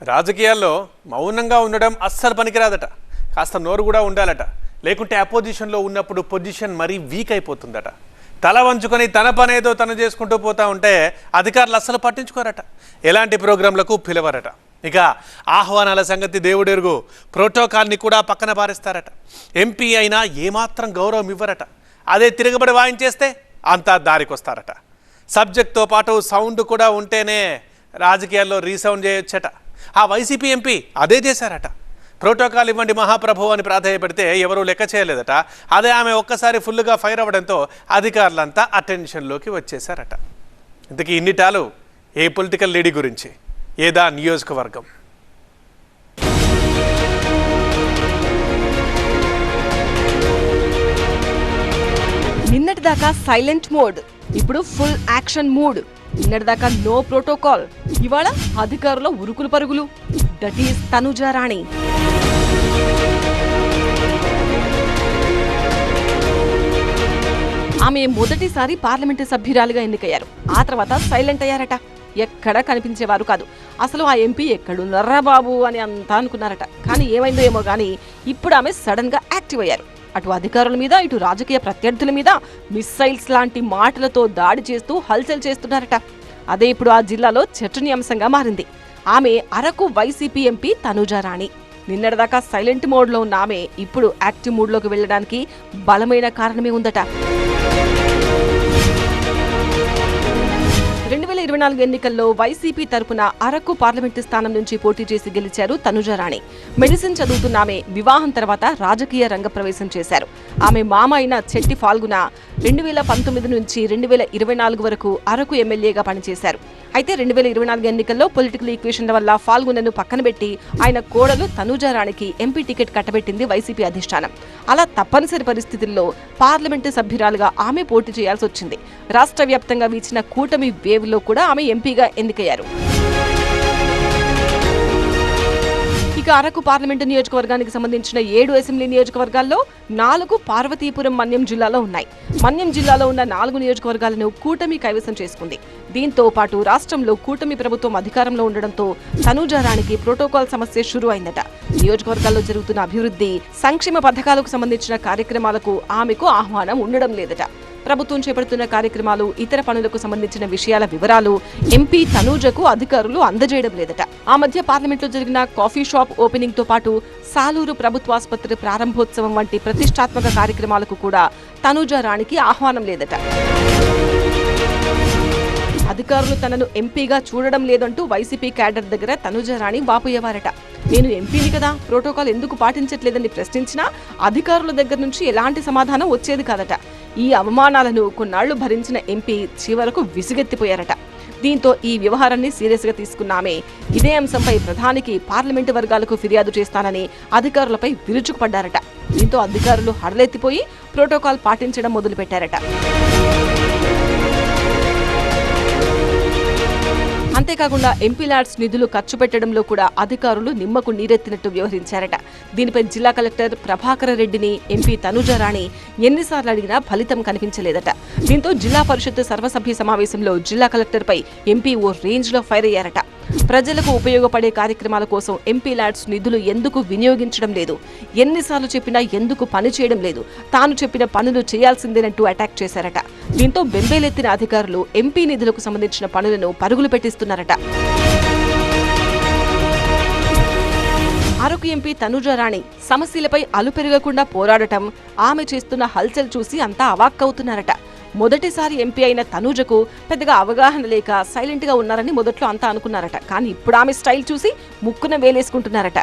రాజకీయాల్లో మౌనంగా ఉండడం అస్సలు పనికిరాదట. కాస్త నోరు కూడా ఉండాలట. లేకుంటే అపోజిషన్లో ఉన్నప్పుడు పొజిషన్ మరీ వీక్ అయిపోతుందట. తల వంచుకొని తన పనేదో తను చేసుకుంటూ పోతా ఉంటే అధికారులు అస్సలు పట్టించుకోరట. ఎలాంటి ప్రోగ్రాంలకు పిలవరట. ఇక ఆహ్వానాల సంగతి దేవుడెరుగు. ప్రోటోకాల్ని కూడా పక్కన పారేస్తారట. ఎంపీ అయినా ఏమాత్రం గౌరవం ఇవ్వరట. అదే తిరగబడి వాయించేస్తే అంతా దారికొస్తారట. సబ్జెక్ట్తో పాటు సౌండ్ కూడా ఉంటేనే రాజకీయాల్లో రీసౌండ్ చేయొచ్చట. ఆ వైసీపీ ఎంపీ అదే చేశారట. ప్రోటోకాల్ ఇవ్వండి మహాప్రభు అని ప్రాధాయపడితే ఎవరూ లెక్క చేయలేదట. అదే ఆమె ఒక్కసారి ఫుల్గా ఫైర్ అవ్వడంతో అధికారులంతా అటెన్షన్లోకి వచ్చేశారట. ఇంతకీ ఇన్నిటాలు ఏ పొలిటికల్ లేడీ గురించి, ఏదా నియోజకవర్గం? నిన్నటిదాకా సైలెంట్ మోడ్, ఇప్పుడు ఫుల్ యాక్షన్ మూడ్. నిన్నటిదాకా నో ప్రోటోకాల్, ఇవాళ అధికారుల ఉరుకులు పరుగులు. దట్ ఈస్ తనుజా రాణి. ఆమె మొదటిసారి పార్లమెంటు సభ్యురాలిగా ఎన్నికయ్యారు. ఆ తర్వాత సైలెంట్ అయ్యారట. ఎక్కడా కనిపించేవారు కాదు. అసలు ఆ ఎంపీ ఎక్కడున్నారా బాబు అని అంతా అనుకున్నారట. కానీ ఏమైందో ఏమో కానీ ఇప్పుడు ఆమె సడన్ గా యాక్టివ్ అయ్యారు. అటు అధికారుల మీద, ఇటు రాజకీయ ప్రత్యర్థుల మీద మిస్సైల్స్ లాంటి మాటలతో దాడి చేస్తూ హల్చల్ చేస్తున్నారట. అదే ఇప్పుడు ఆ జిల్లాలో చర్చనీయాంశంగా మారింది. ఆమె అరకు వైసీపీ ఎంపీ తనుజా రాణి. నిన్నటిదాకా సైలెంట్ మోడ్లో ఉన్న ఆమె ఇప్పుడు యాక్టివ్ మూడ్లోకి వెళ్లడానికి బలమైన కారణమే ఉందట. 2024 ఎన్నికల్లో వైసీపీ తరపున అరకు పార్లమెంటు స్థానం నుంచి పోటీ చేసి గెలిచారు తనుజా రాణి. మెడిసిన్ చదువుతున్న ఆమె వివాహం తర్వాత రాజకీయ రంగ ప్రవేశం చేశారు. ఆమె మామ అయిన చెట్టి ఫాల్గుణ 2019 నుంచి 2024 వరకు అరకు ఎమ్మెల్యేగా పనిచేశారు. అయితే 2024 ఎన్నికల్లో పొలిటికల్ ఈక్వేషన్ల వల్ల ఫాల్గుణను పక్కన పెట్టి ఆయన కోడలు తనుజా రాణికి ఎంపీ టికెట్ కట్టబెట్టింది వైసీపీ అధిష్టానం. అలా తప్పనిసరి పరిస్థితుల్లో పార్లమెంటు సభ్యురాలుగా ఆమె పోటీ చేయాల్సి వచ్చింది. రాష్ట్ర వ్యాప్తంగా వీచిన కూటమి వేవ్లో కూడా ఆమె ఎంపీగా ఎన్నికయ్యారు. ఇక అరకు పార్లమెంటు నియోజకవర్గానికి సంబంధించిన 7 అసెంబ్లీ నియోజకవర్గాల్లో 4 పార్వతీపురం మన్యం జిల్లాలో ఉన్నాయి. మన్యం జిల్లాలో ఉన్న 4 నియోజకవర్గాలను కూటమి కైవసం చేసుకుంది. దీంతో పాటు రాష్ట్రంలో కూటమి ప్రభుత్వం అధికారంలో ఉండడంతో తనుజా రాణికి ప్రోటోకాల్ సమస్య షురు అయిందట. నియోజకవర్గాల్లో జరుగుతున్న అభివృద్ధి, సంక్షేమ పథకాలకు సంబంధించిన కార్యక్రమాలకు ఆమెకు ఆహ్వానం ఉండడం లేదట. ప్రభుత్వం చేపడుతున్న కార్యక్రమాలు, ఇతర పనులకు సంబంధించిన విషయాల వివరాలు ఎంపీ తనూజకు అధికారులు అందజేయడం లేదట. ఆ మధ్య పార్లమెంట్లో జరిగిన కాఫీ షాప్ ఓపెనింగ్ తో పాటు సాలూరు ప్రభుత్వాసుపత్రి ప్రారంభోత్సవం వంటి ప్రతిష్టాత్మక కార్యక్రమాలకు కూడా తనుజా రాణికి ఆహ్వానం లేదట. అధికారులు తనను ఎంపీగా చూడడం లేదంటూ వైసీపీ క్యాడర్ దగ్గర తనుజా రాణి వాపోయేవారట. నేను ఎంపీని కదా, ప్రోటోకాల్ ఎందుకు పాటించట్లేదని ప్రశ్నించినా అధికారుల దగ్గర నుంచి ఎలాంటి సమాధానం వచ్చేది కాదట. ఈ అవమానాలను కొన్నాళ్లు భరించిన ఎంపీ చివరకు విసుగెత్తిపోయారట. దీంతో ఈ వ్యవహారాన్ని సీరియస్ గా తీసుకున్న ఆమె ఇదే అంశంపై ప్రధానికి, పార్లమెంటు వర్గాలకు ఫిర్యాదు చేస్తానని అధికారులపై విరుచుకుపడ్డారట. దీంతో అధికారులు హడలెత్తిపోయి ప్రోటోకాల్ పాటించడం మొదలుపెట్టారట. అంతేకాకుండా ఎంపీ ల్యాడ్స్ నిధులు ఖర్చు పెట్టడంలో కూడా అధికారులు నిమ్మకు నీరెత్తినట్టు వ్యవహరించారట. దీనిపై జిల్లా కలెక్టర్ ప్రభాకర రెడ్డిని ఎంపీ తనుజా రాణి ఎన్నిసార్లు అడిగినా ఫలితం కనిపించలేదట. దీంతో జిల్లా పరిషత్ సర్వసభ్య సమావేశంలో జిల్లా కలెక్టర్పై ఎంపీ ఓ రేంజ్ లో ఫైర్ అయ్యారట. ప్రజలకు ఉపయోగపడే కార్యక్రమాల కోసం ఎంపీ ల్యాడ్స్ నిధులు ఎందుకు వినియోగించడం లేదు, ఎన్నిసార్లు చెప్పినా ఎందుకు పని చేయడం లేదు, తాను చెప్పిన పనులు చేయాల్సిందేనంటూ అటాక్ చేశారట. దీంతో బెంబేలెత్తిన అధికారులు ఎంపీ నిధులకు సంబంధించిన పనులను పరుగులు పెట్టిస్తున్నారట. అరకు ఎంపీ తనుజా రాణి సమస్యలపై అలుపెరగకుండా పోరాడటం, ఆమె చేస్తున్న హల్చల్ చూసి అంతా అవాక్కవుతున్నారట. మొదటిసారి ఎంపీ అయిన తనుజకు పెద్దగా అవగాహన లేక సైలెంట్ గా ఉన్నారని మొదట్లో అంతా అనుకున్నారట. కానీ ఇప్పుడు ఆమె స్టైల్ చూసి ముక్కున వేలేసుకుంటున్నారట.